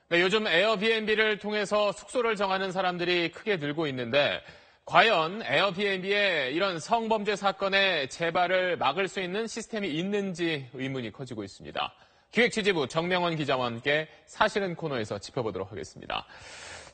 네, 요즘 에어비앤비를 통해서 숙소를 정하는 사람들이 크게 늘고 있는데 과연 에어비앤비에 이런 성범죄 사건의 재발을 막을 수 있는 시스템이 있는지 의문이 커지고 있습니다. 기획취재부 정명원 기자와 함께 사실은 코너에서 짚어보도록 하겠습니다.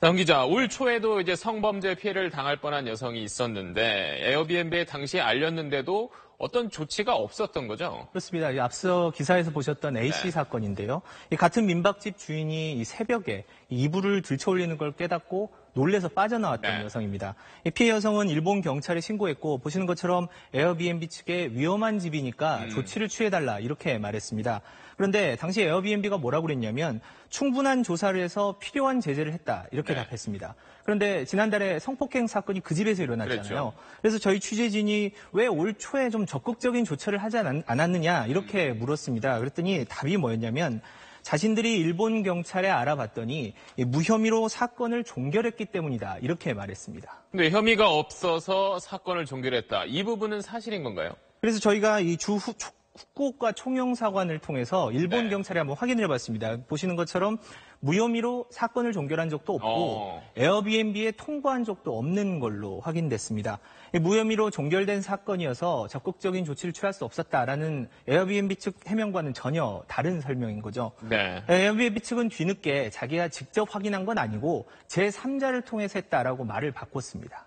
정 기자, 올 초에도 이제 성범죄 피해를 당할 뻔한 여성이 있었는데 에어비앤비에 당시에 알렸는데도 어떤 조치가 없었던 거죠? 그렇습니다. 앞서 기사에서 보셨던 A씨 사건인데요. 같은 민박집 주인이 이 새벽에 이불을 들쳐올리는 걸 깨닫고 놀래서 빠져나왔던 여성입니다. 피해 여성은 일본 경찰에 신고했고 보시는 것처럼 에어비앤비 측에 위험한 집이니까 조치를 취해달라 이렇게 말했습니다. 그런데 당시 에어비앤비가 뭐라고 그랬냐면 충분한 조사를 해서 필요한 제재를 했다 이렇게 답했습니다. 그런데 지난달에 성폭행 사건이 그 집에서 일어났잖아요. 그랬죠. 그래서 저희 취재진이 왜 올 초에 좀 적극적인 조처를 하지 않았느냐 이렇게 물었습니다. 그랬더니 답이 뭐였냐면 자신들이 일본 경찰에 알아봤더니 무혐의로 사건을 종결했기 때문이다 이렇게 말했습니다. 근데 혐의가 없어서 사건을 종결했다. 이 부분은 사실인 건가요? 그래서 저희가 이 후쿠오카 총영사관을 통해서 일본 경찰에 한번 확인을 해봤습니다. 보시는 것처럼 무혐의로 사건을 종결한 적도 없고 에어비앤비에 통보한 적도 없는 걸로 확인됐습니다. 무혐의로 종결된 사건이어서 적극적인 조치를 취할 수 없었다라는 에어비앤비 측 해명과는 전혀 다른 설명인 거죠. 네. 에어비앤비 측은 뒤늦게 자기가 직접 확인한 건 아니고 제3자를 통해서 했다라고 말을 바꿨습니다.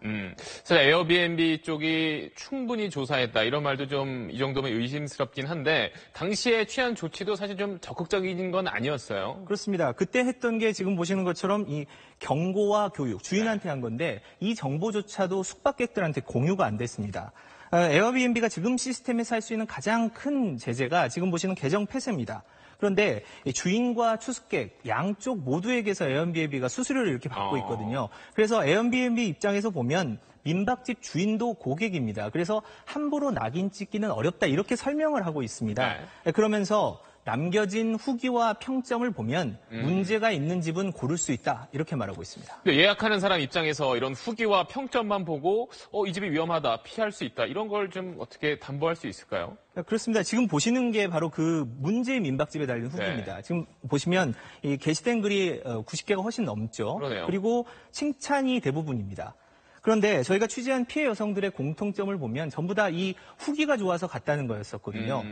사실 에어비앤비 쪽이 충분히 조사했다 이런 말도 좀 이 정도면 의심스럽긴 한데 당시에 취한 조치도 사실 좀 적극적인 건 아니었어요. 그렇습니다. 그때 했던 게 지금 보시는 것처럼 이 경고와 교육, 주인한테 한 건데 이 정보조차도 숙박객들한테 공유가 안 됐습니다. 에어비앤비가 지금 시스템에서 할 수 있는 가장 큰 제재가 지금 보시는 계정 폐쇄입니다. 그런데 주인과 투숙객 양쪽 모두에게서 에어비앤비가 수수료를 이렇게 받고 있거든요. 그래서 에어비앤비 입장에서 보면 민박집 주인도 고객입니다. 그래서 함부로 낙인 찍기는 어렵다 이렇게 설명을 하고 있습니다. 그러면서 남겨진 후기와 평점을 보면 문제가 있는 집은 고를 수 있다 이렇게 말하고 있습니다. 예약하는 사람 입장에서 이런 후기와 평점만 보고 이 집이 위험하다, 피할 수 있다 이런 걸 좀 어떻게 담보할 수 있을까요? 그렇습니다. 지금 보시는 게 바로 그 문제의 민박집에 달린 후기입니다. 지금 보시면 이 게시된 글이 90개가 훨씬 넘죠. 그러네요. 그리고 칭찬이 대부분입니다. 그런데 저희가 취재한 피해 여성들의 공통점을 보면 전부 다 이 후기가 좋아서 갔다는 거였었거든요.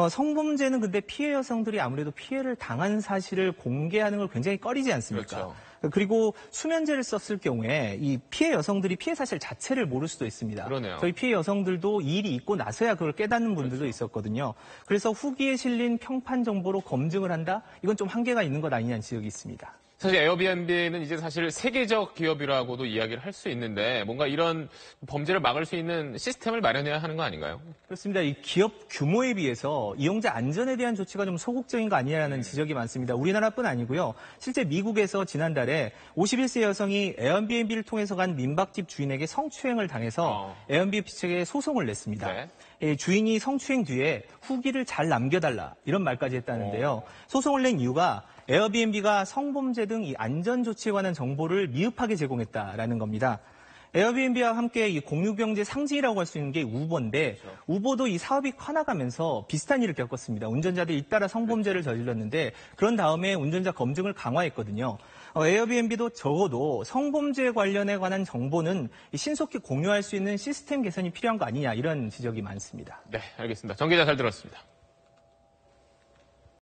성범죄는 근데 피해 여성들이 아무래도 피해를 당한 사실을 공개하는 걸 굉장히 꺼리지 않습니까? 그렇죠. 그리고 수면제를 썼을 경우에 이 피해 여성들이 피해 사실 자체를 모를 수도 있습니다. 그러네요. 저희 피해 여성들도 이 일이 있고 나서야 그걸 깨닫는 분들도 있었거든요. 그래서 후기에 실린 평판 정보로 검증을 한다? 이건 좀 한계가 있는 것 아니냐는 지적이 있습니다. 사실 에어비앤비는 이제 사실 세계적 기업이라고도 이야기를 할 수 있는데 뭔가 이런 범죄를 막을 수 있는 시스템을 마련해야 하는 거 아닌가요? 그렇습니다. 이 기업 규모에 비해서 이용자 안전에 대한 조치가 좀 소극적인 거 아니냐는 지적이 많습니다. 우리나라뿐 아니고요. 실제 미국에서 지난달에 51세 여성이 에어비앤비를 통해서 간 민박집 주인에게 성추행을 당해서 에어비앤비 측에 소송을 냈습니다. 주인이 성추행 뒤에 후기를 잘 남겨달라 이런 말까지 했다는데요. 소송을 낸 이유가 에어비앤비가 성범죄 등 이 안전 조치에 관한 정보를 미흡하게 제공했다라는 겁니다. 에어비앤비와 함께 이 공유경제 상징이라고 할 수 있는 게 우버인데 우버도 이 사업이 커나가면서 비슷한 일을 겪었습니다. 운전자들이 잇따라 성범죄를 저질렀는데 그런 다음에 운전자 검증을 강화했거든요. 에어비앤비도 적어도 성범죄 관련에 관한 정보는 신속히 공유할 수 있는 시스템 개선이 필요한 거 아니냐 이런 지적이 많습니다. 네, 알겠습니다. 정 기자 잘 들었습니다.